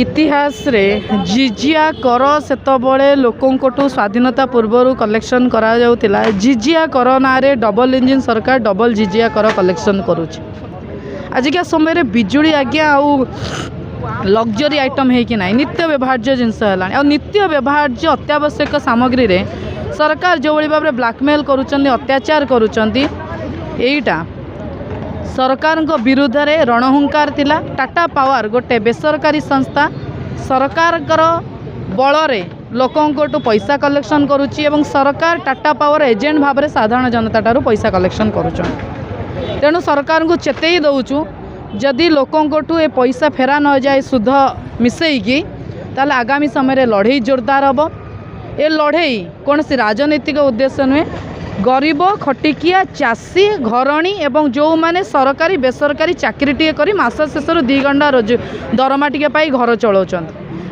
इतिहास रे जिजिया कर सेतबले लोकंकटू स्वाधीनता पूर्वर कलेक्शन करा जाउतिला। जिजिया कर ना रे डबल इंजिन सरकार डबल जिजिया कर कलेक्शन करुछि। आजिका समय रे बिजुली आज्ञा आउ लग्जरी आइटम है कि ना नित्य व्यवहार्य जिनस है। नित्य व्यवहार्य अत्यावश्यक सामग्री रे सरकार जो भाव में ब्लैकमेल करुचंदी अत्याचार करुचंदी एटा सरकार विरुद्ध रे रणहुंकार थिला। टाटा पावर गोटे बेसरकारी संस्था सरकार बल रे लोकंकटू पैसा कलेक्शन करुच्ची एवं सरकार टाटा पावर एजेंट भाव में साधारण जनता ठारू पैसा कलेक्शन करुचन। तेणु सरकार को चेतई दउचु जदि लोकंकटू ए पैसा फेरा न जाए सुध मिसेईकी ताले आगामी समय रे लड़ई जोरदार हम। ए लड़ई कौन सी राजनीतिक उद्देश्य नुहे। गरीब खटिकिया चाषी घरणी एवं जो माने सरकारी बेसरकारी चाकरी टी करी मास शेष 2 घंटा दरमा टी पाई घर चलाउछन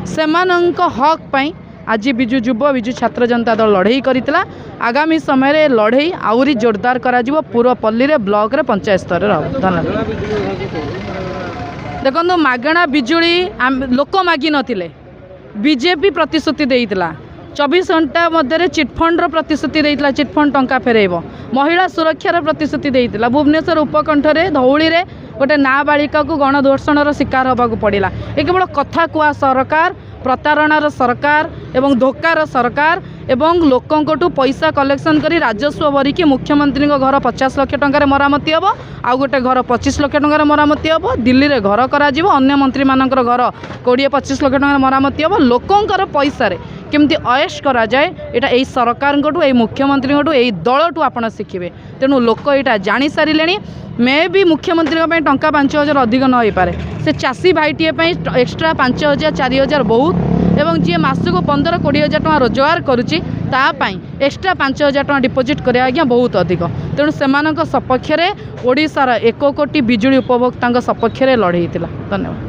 सेमानंक हक पाई आज बिजु युव बिजु छात्र जनता दल लड़ई करथिला। आगामी समय रे लड़ई आउरी जोरदार करा जिवो पूरा पल्ली रे ब्लॉक रे पंचायत स्तर रे। धन्यवाद। देखो मागणा बिजुली लोक मागी नथिले बीजेपी प्रतिश्रुति देइतला। 24 घंटा मध्य चिटफंड प्रतिश्रुति देइतला चिटफंड टंका फेरेइब। महिला सुरक्षार प्रतिश्रुति देइतला। भुवनेश्वर उपकंठरे धौली रे गोटे नाबालिका को गणधर्षण शिकार होबाकू पड़िला। ए केवल कथा कुआ सरकार प्रतारणार सरकार एवं धोकार सरकार एवं लोकंकटू पैसा कलेक्शन करी राजस्व भरिकी मुख्यमंत्री घर 50 लाख टंकार मरामती हम आउ गोटे घर 25 लाख टंकार मरामती हम। दिल्ली रे घर करा जिवो अन्य मंत्री मानकर घर 20-25 लाख टंकार मरामती हम। लोकंकर पैसा रे केमती अयश करा जाए एटा एई सरकार को एई मुख्यमंत्री को एई दल टू आपण शिखिबे। तेणु लोक एटा जानी सारिलेनी। मे भी मुख्यमंत्री पे टंका 5,000 अधिक न हो पारे। से चाषी भाईटीए एक्सट्रा 5,000 4,000 बहुत एवं जी मासक 15-20 हजार टका रोजगार करुच्ची तापाई एक्सट्रा 5,000 टका डिपोजिट करा आज्ञा बहुत अधिक। तेणु सेमानक सपक्ष में ओडिशार 1 कोटी बिजुली उपभोक्ता सपक्ष लड़ई। धन्यवाद।